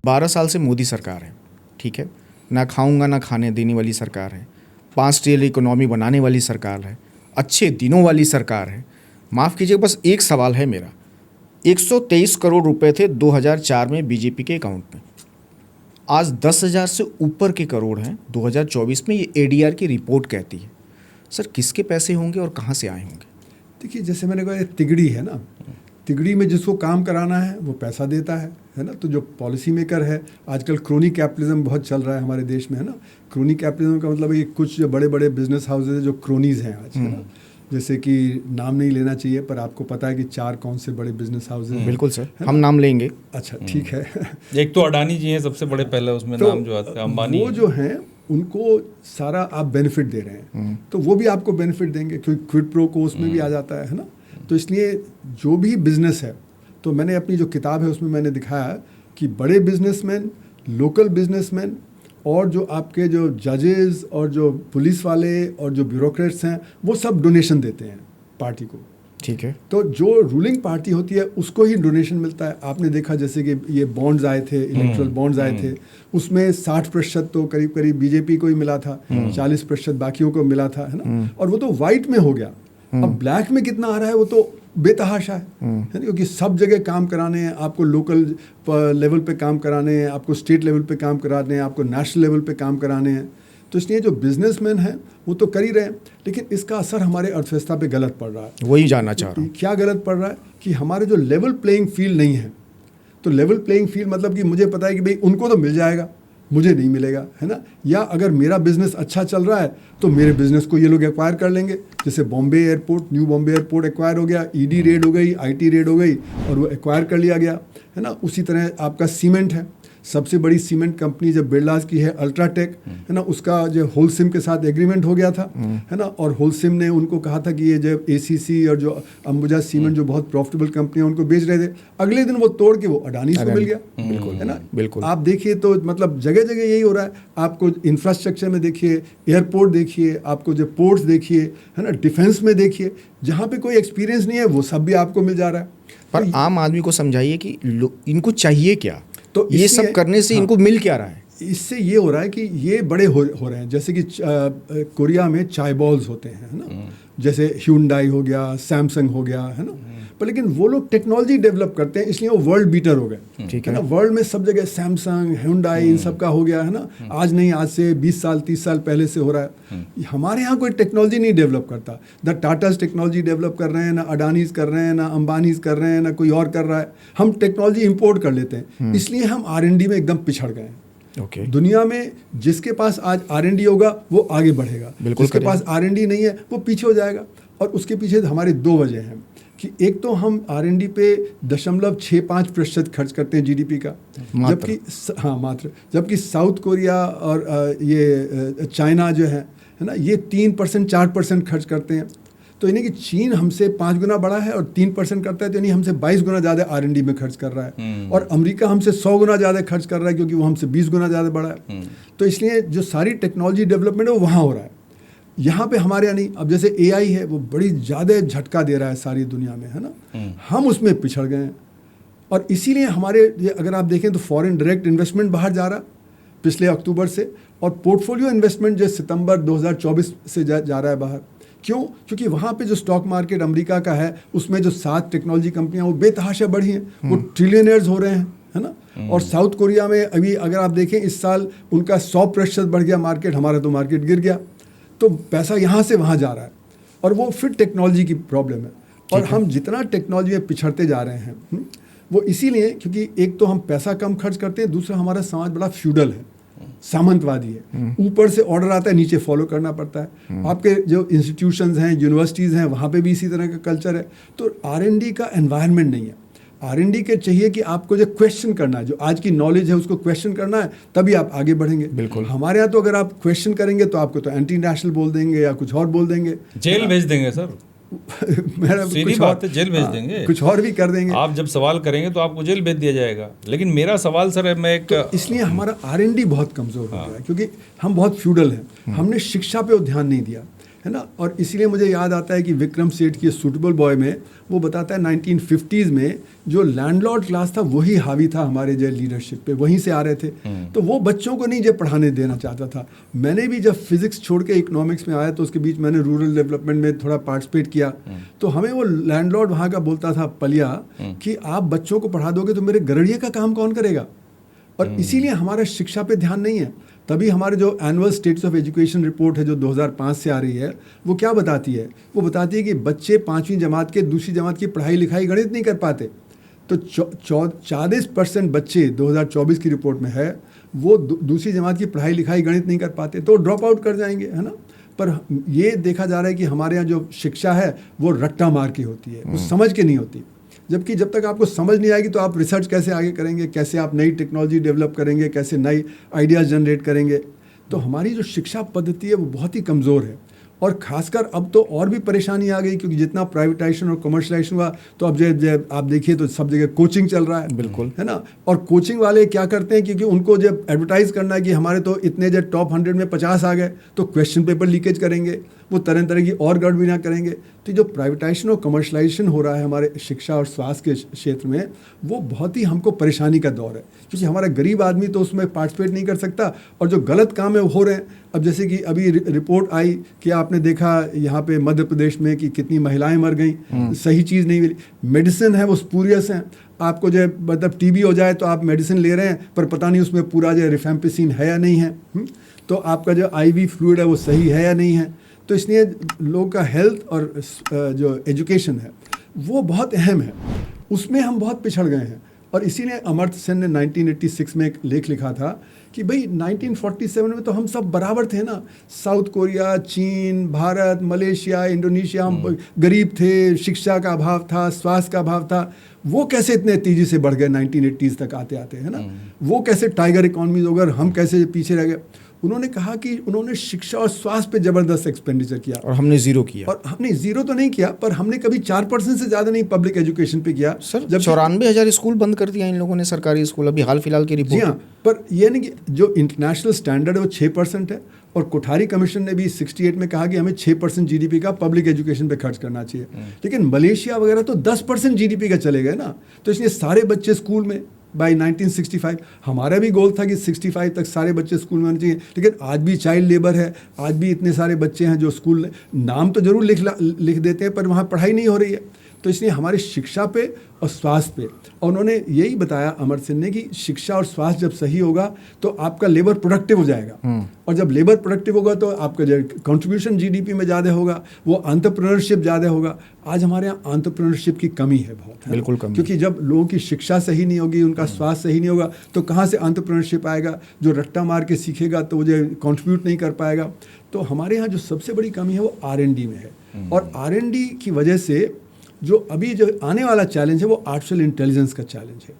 12 साल से मोदी सरकार है, ठीक है, ना खाऊंगा ना खाने देने वाली सरकार है, 5 ट्रिलियन इकोनॉमी बनाने वाली सरकार है, अच्छे दिनों वाली सरकार है। माफ़ कीजिए, बस एक सवाल है मेरा। 123 करोड़ रुपए थे 2004 में बीजेपी के अकाउंट में, आज 10,000 से ऊपर के करोड़ हैं 2024 में, ये एडीआर की रिपोर्ट कहती है। सर, किसके पैसे होंगे और कहाँ से आए होंगे? देखिए, जैसे मैंने कहा, ये तिगड़ी है ना, तिगड़ी में जिसको काम कराना है वो पैसा देता है ना। तो जो पॉलिसी मेकर है, आजकल क्रोनी कैपिटलिज्म बहुत चल रहा है हमारे देश में, है ना। क्रोनी कैपिटलिज्म का मतलब है कि कुछ जो बड़े बड़े बिजनेस हाउसेज हैं जो क्रोनीज हैं आज, है ना। जैसे कि नाम नहीं लेना चाहिए, पर आपको पता है कि 4 कौन से बड़े बिजनेस हाउसेज हैं। बिल्कुल सर, हम नाम लेंगे। अच्छा, ठीक है। एक तो अडानी जी हैं सबसे बड़े, पहले उसमें तो नाम जो आता है अंबानी, वो जो हैं उनको सारा आप बेनिफिट दे रहे हैं, तो वो भी आपको बेनिफिट देंगे, क्योंकि क्विड प्रो को उसमें भी आ जाता है ना। तो इसलिए जो भी बिजनेस है, तो मैंने अपनी जो किताब है उसमें मैंने दिखाया कि बड़े बिजनेसमैन, लोकल बिजनेसमैन और जो आपके जो जजेस और जो पुलिस वाले और जो ब्यूरोक्रेट्स हैं, वो सब डोनेशन देते हैं पार्टी को, ठीक है। तो जो रूलिंग पार्टी होती है उसको ही डोनेशन मिलता है। आपने देखा जैसे कि ये बॉन्ड्स आए थे, इलेक्ट्रल बॉन्ड्स आए थे, उसमें 60% तो करीब करीब बीजेपी को ही मिला था, 40% बाकियों को मिला था, है ना। और वो तो वाइट में हो गया। अब ब्लैक में कितना आ रहा है वो तो बेतहाशा है ना, क्योंकि सब जगह काम कराने हैं आपको, लोकल लेवल पे काम कराने हैं आपको, स्टेट लेवल पे काम कराने हैं आपको, नेशनल लेवल पे काम कराने हैं। तो इसलिए जो बिजनेसमैन हैं वो तो कर ही रहे हैं, लेकिन इसका असर हमारे अर्थव्यवस्था पे गलत पड़ रहा है। वही जानना चाह रहा हूँ, क्या गलत पड़ रहा है कि हमारे जो लेवल प्लेइंग फील्ड नहीं है। तो लेवल प्लेइंग फील्ड मतलब कि मुझे पता है कि भाई उनको तो मिल जाएगा, मुझे नहीं मिलेगा, है ना। या अगर मेरा बिजनेस अच्छा चल रहा है तो मेरे बिजनेस को ये लोग एक्वायर कर लेंगे। जैसे Bombay airport, new Bombay airport acquire हो गया, ईडी रेड हो गई, आईटी रेड हो गई और वो एक्वायर कर लिया गया, है ना। उसी तरह आपका सीमेंट है, सबसे बड़ी सीमेंट कंपनी जब बिरलास की है अल्ट्राटेक, है ना, उसका जो होलसिम के साथ एग्रीमेंट हो गया था, है ना। और होलसिम ने उनको कहा था कि ये जो एसीसी और जो अंबुजा सीमेंट जो बहुत प्रॉफिटेबल कंपनी है उनको बेच रहे थे, अगले दिन वो तोड़ के वो अडानी को मिल गया, है ना। बिल्कुल। आप देखिए तो मतलब जगह जगह यही हो रहा है। आपको इंफ्रास्ट्रक्चर में देखिए, एयरपोर्ट देखिए, आपको जो पोर्ट्स देखिए, है ना, डिफेंस में देखिए, जहाँ पे कोई एक्सपीरियंस नहीं है वो सब भी आपको मिल जा रहा है। पर आम आदमी को समझाइए कि इनको चाहिए क्या, तो ये सब करने से इनको मिल क्या रहा है? इससे ये हो रहा है कि ये बड़े हो रहे हैं। जैसे कि कोरिया में चाय बॉल्स होते हैं, है ना, जैसे ह्यूंडई हो गया, सैमसंग हो गया, है ना। पर लेकिन वो लोग टेक्नोलॉजी डेवलप करते हैं, इसलिए वो वर्ल्ड बीटर हो गए, ठीक है ना। वर्ल्ड में सब जगह सैमसंग, ह्यूंडई, इन सब का हो गया, है ना। आज नहीं, आज से 20 साल 30 साल पहले से हो रहा है। हमारे यहाँ कोई टेक्नोलॉजी नहीं डेवलप करता। द टाटाज टेक्नोलॉजी डेवलप कर रहे हैं, ना अडानीज कर रहे हैं, ना अंबानीज कर रहे हैं, ना कोई और कर रहा है। हम टेक्नोलॉजी इंपोर्ट कर लेते हैं, इसलिए हम R&D में एकदम पिछड़ गए हैं। Okay. दुनिया में जिसके पास आज R&D होगा वो आगे बढ़ेगा, जिसके पास R&D नहीं है वो पीछे हो जाएगा। और उसके पीछे हमारी 2 वजह हैं कि एक तो हम R&D पे 0.65% खर्च करते हैं GDP का, जबकि मात्र, जबकि साउथ कोरिया और ये चाइना जो है ना, ये 3% 4% खर्च करते हैं। तो यानी कि चीन हमसे 5 गुना बड़ा है और 3% करता है, तो यानी हमसे 22 गुना ज़्यादा R&D में खर्च कर रहा है। और अमेरिका हमसे 100 गुना ज़्यादा खर्च कर रहा है, क्योंकि वो हमसे 20 गुना ज़्यादा बड़ा है। तो इसलिए जो सारी टेक्नोलॉजी डेवलपमेंट है वो वहाँ हो रहा है, यहाँ पे हमारे यहाँ नहीं। अब जैसे AI है वो बड़ी ज़्यादा झटका दे रहा है सारी दुनिया में, है ना। हम उसमें पिछड़ गए हैं और इसीलिए हमारे अगर आप देखें तो फॉरेन डायरेक्ट इन्वेस्टमेंट बाहर जा रहा पिछले अक्टूबर से, और पोर्टफोलियो इन्वेस्टमेंट जो सितंबर 2024 से जा रहा है बाहर। क्यों? क्योंकि वहाँ पे जो स्टॉक मार्केट अमेरिका का है उसमें जो 7 टेक्नोलॉजी कंपनियाँ वो बेतहाशा बढ़ी हैं, वो ट्रिलियनर्स हो रहे हैं, है ना। और साउथ कोरिया में अभी अगर आप देखें इस साल उनका 100% बढ़ गया मार्केट, हमारा तो मार्केट गिर गया। तो पैसा यहाँ से वहाँ जा रहा है और वो फिर टेक्नोलॉजी की प्रॉब्लम है। और हम जितना टेक्नोलॉजी में पिछड़ते जा रहे हैं वो इसीलिए क्योंकि एक तो हम पैसा कम खर्च करते हैं, दूसरा हमारा समाज बड़ा फ्यूडल है, सामंतवादी है। ऊपर से ऑर्डर आता है, नीचे फॉलो करना पड़ता है। आपके जो इंस्टीट्यूशंस हैं, यूनिवर्सिटीज़ हैं, वहाँ पे भी इसी तरह का कल्चर है। तो R&D का एनवायरनमेंट नहीं है। R&D के चाहिए कि आपको जो क्वेश्चन करना है, जो आज की नॉलेज है उसको क्वेश्चन करना है, तभी आप आगे बढ़ेंगे। बिल्कुल। हमारे यहाँ तो अगर आप क्वेश्चन करेंगे तो आपको तो एंटी नेशनल बोल देंगे या कुछ और बोल देंगे, जेल भेज देंगे सर। सीधी बात है, जेल भेज देंगे, कुछ और भी कर देंगे। आप जब सवाल करेंगे तो आपको जेल भेज दिया जाएगा। लेकिन मेरा सवाल सर है, मैं एक तो इसलिए हमारा R&D बहुत कमज़ोर हो गया है, क्योंकि हम बहुत फ्यूडल हैं। हमने शिक्षा पे ध्यान नहीं दिया, है ना। और इसीलिए मुझे याद आता है कि विक्रम सेठ की सूटेबल बॉय में वो बताता है 1950s में जो लैंडलॉर्ड क्लास था वही हावी था हमारे जो लीडरशिप पे, वहीं से आ रहे थे। तो वो बच्चों को नहीं जो पढ़ाने देना चाहता था। मैंने भी जब फिजिक्स छोड़ के इकोनॉमिक्स में आया तो उसके बीच मैंने रूरल डेवलपमेंट में थोड़ा पार्टिसिपेट किया। तो हमें वो लैंडलॉर्ड वहाँ का बोलता था पलिया कि आप बच्चों को पढ़ा दोगे तो मेरे गरड़िए का काम कौन करेगा। और इसीलिए हमारा शिक्षा पे ध्यान नहीं है। तभी हमारे जो annual states of education report है जो 2005 से आ रही है वो क्या बताती है, वो बताती है कि बच्चे 5वीं जमात के दूसरी जमात की पढ़ाई लिखाई गणित नहीं कर पाते। तो 40% बच्चे 2024 की रिपोर्ट में है वो दूसरी जमात की पढ़ाई लिखाई गणित नहीं कर पाते, तो ड्रॉप आउट कर जाएंगे, है ना। पर ये देखा जा रहा है कि हमारे यहाँ जो शिक्षा है वो रट्टा मार के होती है, वो समझ के नहीं होती। जबकि जब तक आपको समझ नहीं आएगी तो आप रिसर्च कैसे आगे करेंगे, कैसे आप नई टेक्नोलॉजी डेवलप करेंगे, कैसे नई आइडियाज़ जनरेट करेंगे। तो हमारी जो शिक्षा पद्धति है वो बहुत ही कमज़ोर है। और खासकर अब तो और भी परेशानी आ गई क्योंकि जितना प्राइवेटाइजेशन और कमर्शलाइजेशन हुआ तो अब जो आप देखिए तो सब जगह कोचिंग चल रहा है, बिल्कुल, है ना। और कोचिंग वाले क्या करते हैं क्योंकि उनको जब एडवर्टाइज करना है कि हमारे तो इतने जो टॉप 100 में 50 आ गए तो क्वेश्चन पेपर लीकेज करेंगे, वो तरह तरह की और गड़बड़ियाँ करेंगे। तो जो प्राइवेटाइजेशन और कमर्शलाइजेशन हो रहा है हमारे शिक्षा और स्वास्थ्य के क्षेत्र में वो बहुत ही हमको परेशानी का दौर है क्योंकि हमारा गरीब आदमी तो उसमें पार्टिसिपेट नहीं कर सकता और जो गलत काम है वो हो रहे हैं। अब जैसे कि अभी रिपोर्ट आई कि आपने देखा यहाँ पे मध्य प्रदेश में कि कितनी महिलाएं मर गई, सही चीज़ नहीं मिली। मेडिसिन है वो स्पूरियस है, आपको जो मतलब टीबी हो जाए तो आप मेडिसिन ले रहे हैं पर पता नहीं उसमें पूरा जो रिफेम्पिसिन है या नहीं है। तो आपका जो आईवी फ्लूइड है वो सही है या नहीं है। तो इसलिए लोगों का हेल्थ और जो एजुकेशन है वो बहुत अहम है, उसमें हम बहुत पिछड़ गए हैं। और इसीलिए अमर्त्य सेन ने 1986 में एक लेख लिखा था कि भाई 1947 में तो हम सब बराबर थे ना, साउथ कोरिया, चीन, भारत, मलेशिया, इंडोनेशिया, हम गरीब थे, शिक्षा का अभाव था, स्वास्थ्य का अभाव था। वो कैसे इतने तेजी से बढ़ गए 1980s तक आते आते, है ना। वो कैसे टाइगर इकॉनमीज हो गए, हम कैसे पीछे रह गए। उन्होंने कहा कि उन्होंने शिक्षा और स्वास्थ्य पे जबरदस्त एक्सपेंडिचर किया और हमने जीरो किया। और हमने जीरो तो नहीं किया पर हमने कभी 4% से ज़्यादा नहीं पब्लिक एजुकेशन पे किया। सर 94,000 स्कूल बंद कर दिया इन लोगों ने, सरकारी स्कूल, अभी हाल फिलहाल की रिपोर्ट। जी हाँ, पर ये नहीं कि जो इंटरनेशनल स्टैंडर्ड है वो 6% है और कोठारी कमीशन ने भी 68 में कहा कि हमें 6% जीडीपी का पब्लिक एजुकेशन पे खर्च करना चाहिए। लेकिन मलेशिया वगैरह तो 10% जीडीपी का चले गए ना। तो इसलिए सारे बच्चे स्कूल में बाय 1965, हमारा भी गोल था कि 65 तक सारे बच्चे स्कूल में आने चाहिए। लेकिन आज भी चाइल्ड लेबर है, आज भी इतने सारे बच्चे हैं जो स्कूल नाम तो जरूर लिख देते हैं पर वहाँ पढ़ाई नहीं हो रही है। तो इसलिए हमारी शिक्षा पे और स्वास्थ्य पे, और उन्होंने यही बताया अमर्त्य सेन ने कि शिक्षा और स्वास्थ्य जब सही होगा तो आपका लेबर प्रोडक्टिव हो जाएगा और जब लेबर प्रोडक्टिव होगा तो आपका जो कंट्रीब्यूशन जीडीपी में ज़्यादा होगा, वो एंटरप्रेन्योरशिप ज़्यादा होगा। आज हमारे यहाँ एंटरप्रेन्योरशिप की कमी है बहुत, बिल्कुल कमी, क्योंकि जब लोगों की शिक्षा सही नहीं होगी, उनका स्वास्थ्य सही नहीं होगा तो कहाँ से एंटरप्रेन्योरशिप आएगा। जो रट्टा मार के सीखेगा तो वो जो कॉन्ट्रीब्यूट नहीं कर पाएगा। तो हमारे यहाँ जो सबसे बड़ी कमी है वो R&D में है और R&D की वजह से जो अभी जो आने वाला चैलेंज है वो आर्टिफिशियल इंटेलिजेंस का चैलेंज है।